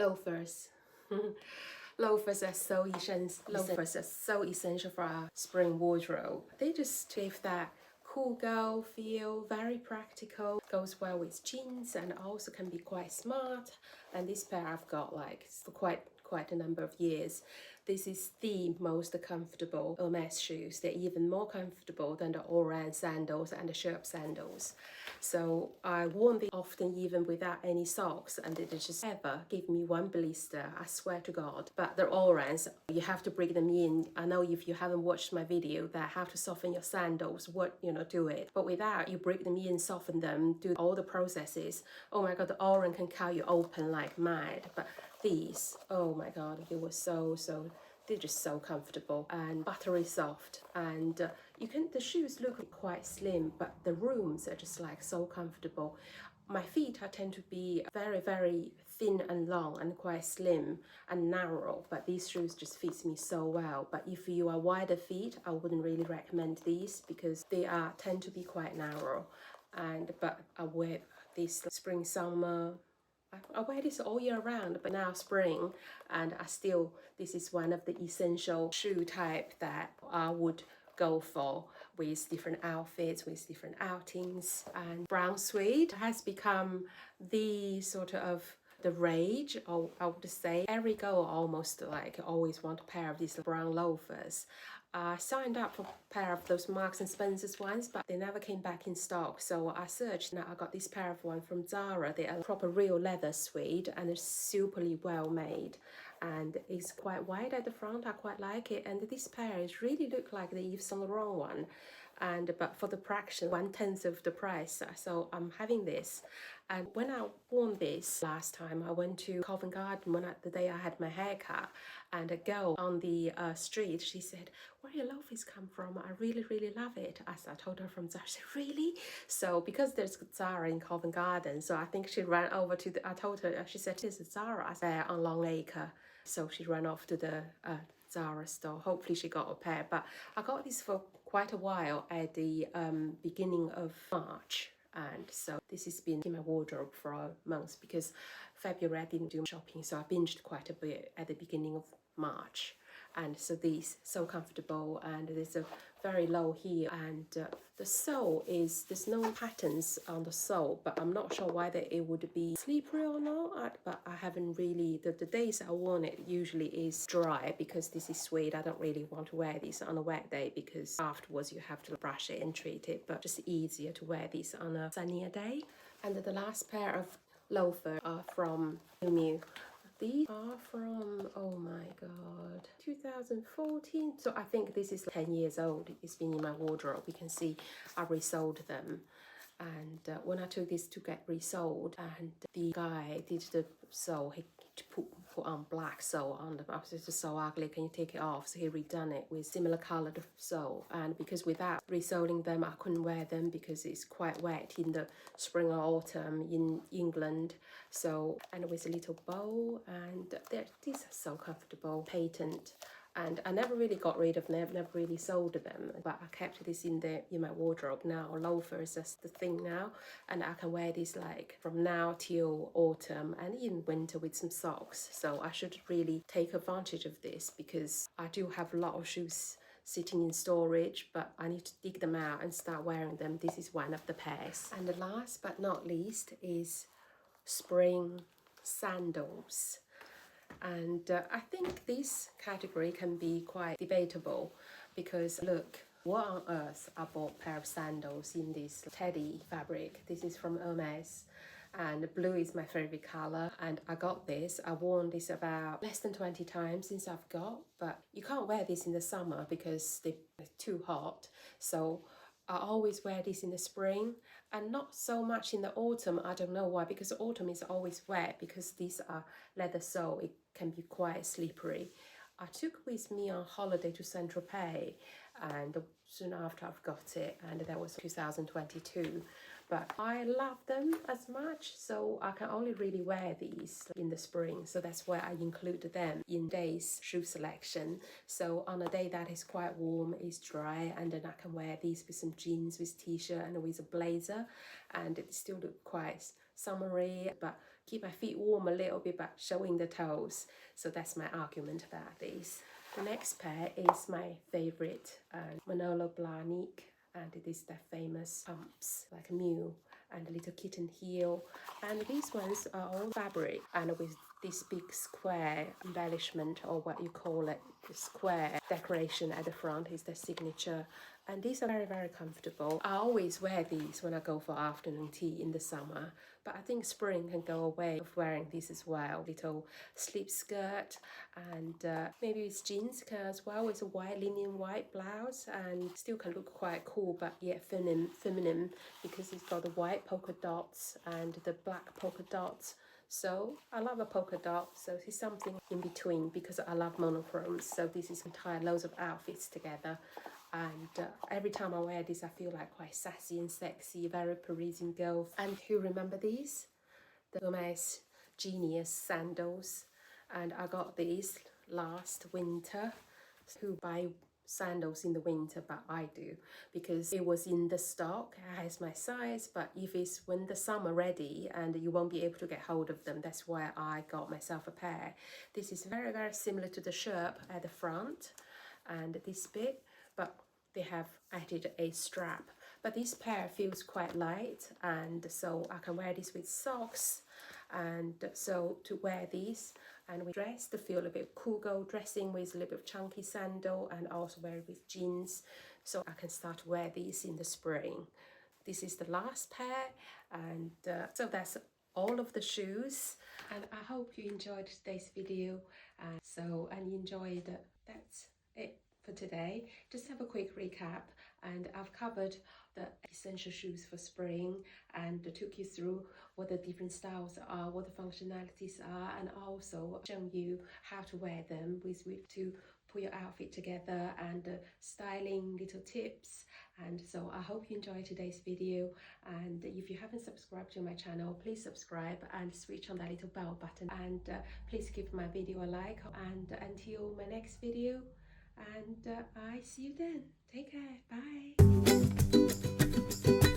Loafers. Loafers are so essential for our spring wardrobe. They just give that cool girl feel, very practical, goes well with jeans and also can be quite smart. And this pair I've got like for quite a number of years. This is the most comfortable Hermes shoes. They're even more comfortable than the Oran sandals and the HERMES sandals. So I worn them often even without any socks, and they just never give me one blister, I swear to God. But the Orans, you have to break them in. I know if you haven't watched my video that how to soften your sandals, do it. But without, you break them in, soften them, do all the processes. Oh my God, the Oran can cut you open like mad. But these, oh my God, they were they're just so comfortable and buttery soft, and the shoes look quite slim, but the rooms are just like so comfortable. My feet tend to be very thin and long and quite slim and narrow, but these shoes just fit me so well. But if you are wider feet, I wouldn't really recommend these because they tend to be quite narrow. But I wear this spring summer. I wear this all year round, but now spring, and this is one of the essential shoe type that I would go for with different outfits, with different outings. And brown suede has become the sort of the rage, or I would say every girl almost like always want a pair of these brown loafers. I signed up for a pair of those Marks and Spencer's ones, but they never came back in stock. So I searched. Now I got this pair of one from ZARA. They are proper real leather suede and it's superly well made. And it's quite wide at the front. I quite like it. And this pair is really look like the Yves Saint Laurent one. But for the fraction, 1/10 of the price. So I'm having this. And when I worn this last time, I went to Covent Garden the day I had my hair cut, and a girl on the street, she said, "Where your loafers come from? I really love it." As I told her from Zara, she said, "Really?" So because there's Zara in Covent Garden, so I think she ran over to I told her, she said, "There's a Zara there on Long Acre." So she ran off to the Zara store. Hopefully she got a pair, but I got this for quite a while at the beginning of March. And so this has been in my wardrobe for a month because February I didn't do shopping, so I binged quite a bit at the beginning of March. And so these so comfortable, and there's a very low heel, and the sole there's no patterns on the sole, but I'm not sure whether it would be slippery or not. But I haven't really, the days I worn it usually is dry because this is suede. I don't really want to wear this on a wet day because afterwards you have to brush it and treat it, but just easier to wear this on a sunnier day. And the last pair of loafers are from MiuMiu. These are from, oh my God, 2014. So I think this is 10 years old. It's been in my wardrobe. You can see I resold them. And when I took this to get resold, and the guy did the sole, he put on black sole on them. I was just so ugly, can you take it off? So he redone it with similar coloured sole. And because without resoling them, I couldn't wear them because it's quite wet in the spring or autumn in England. So, and with a little bow, and these are so comfortable, patent. And I never really got rid of them, never really sold them, but I kept this in my wardrobe now. Loafers is the thing now, and I can wear this like from now till autumn and even winter with some socks. So I should really take advantage of this because I do have a lot of shoes sitting in storage, but I need to dig them out and start wearing them. This is one of the pairs. And the last but not least is spring sandals. And I think this category can be quite debatable because look, what on earth I bought a pair of sandals in this teddy fabric. This is from Hermes, and blue is my favorite color, and I got this. I worn this about less than 20 times since I've got, but you can't wear this in the summer because they're too hot. So I always wear this in the spring and not so much in the autumn. I don't know why, because autumn is always wet because these are leather sole. It can be quite slippery. I took with me on holiday to Saint-Tropez, and soon after I've got it, and that was 2022. But I love them as much, so I can only really wear these in the spring. So that's why I include them in today's shoe selection. So on a day that is quite warm, it's dry, and then I can wear these with some jeans, with t-shirt and with a blazer, and it still look quite summery, but keep my feet warm a little bit but showing the toes. So that's my argument about these. The next pair is my favorite, Manolo Blahnik, and it is the famous pumps like Miu and a little kitten heel. And these ones are all fabric and with this big square embellishment, or what you call it, the square decoration at the front is the signature. And these are very, very comfortable. I always wear these when I go for afternoon tea in the summer, but I think spring can go away of wearing these as well. Little slip skirt, and maybe it's jeans as well with a white linen white blouse, and still can look quite cool but yet feminine because it's got the white polka dots and the black polka dots. So I love a polka dot, so it's something in between because I love monochromes. So this is entire loads of outfits together, and every time I wear this I feel like quite sassy and sexy, very Parisian girl. And who remember these? The HERMES Genius sandals, and I got these last winter. Who buy sandals in the winter? But I do, because it was in the stock, it has my size, but if it's when the summer ready and you won't be able to get hold of them, that's why I got myself a pair. This is very, very similar to the shirt at the front and this bit, but they have added a strap. But this pair feels quite light, and so I can wear this with socks, and so to wear these and with dress to feel a bit cool girl dressing with a little bit of chunky sandal, and also wear it with jeans, so I can start to wear these in the spring. This is the last pair, and so that's all of the shoes, and I hope you enjoyed today's video. And you enjoyed that's it for today. Just have a quick recap, and I've covered the essential shoes for spring and took you through what the different styles are, what the functionalities are, and also shown you how to wear them with to put your outfit together, and styling little tips. And so I hope you enjoyed today's video, and if you haven't subscribed to my channel, please subscribe and switch on that little bell button, and please give my video a like. And until my next video, and I see you then. Take care. Bye.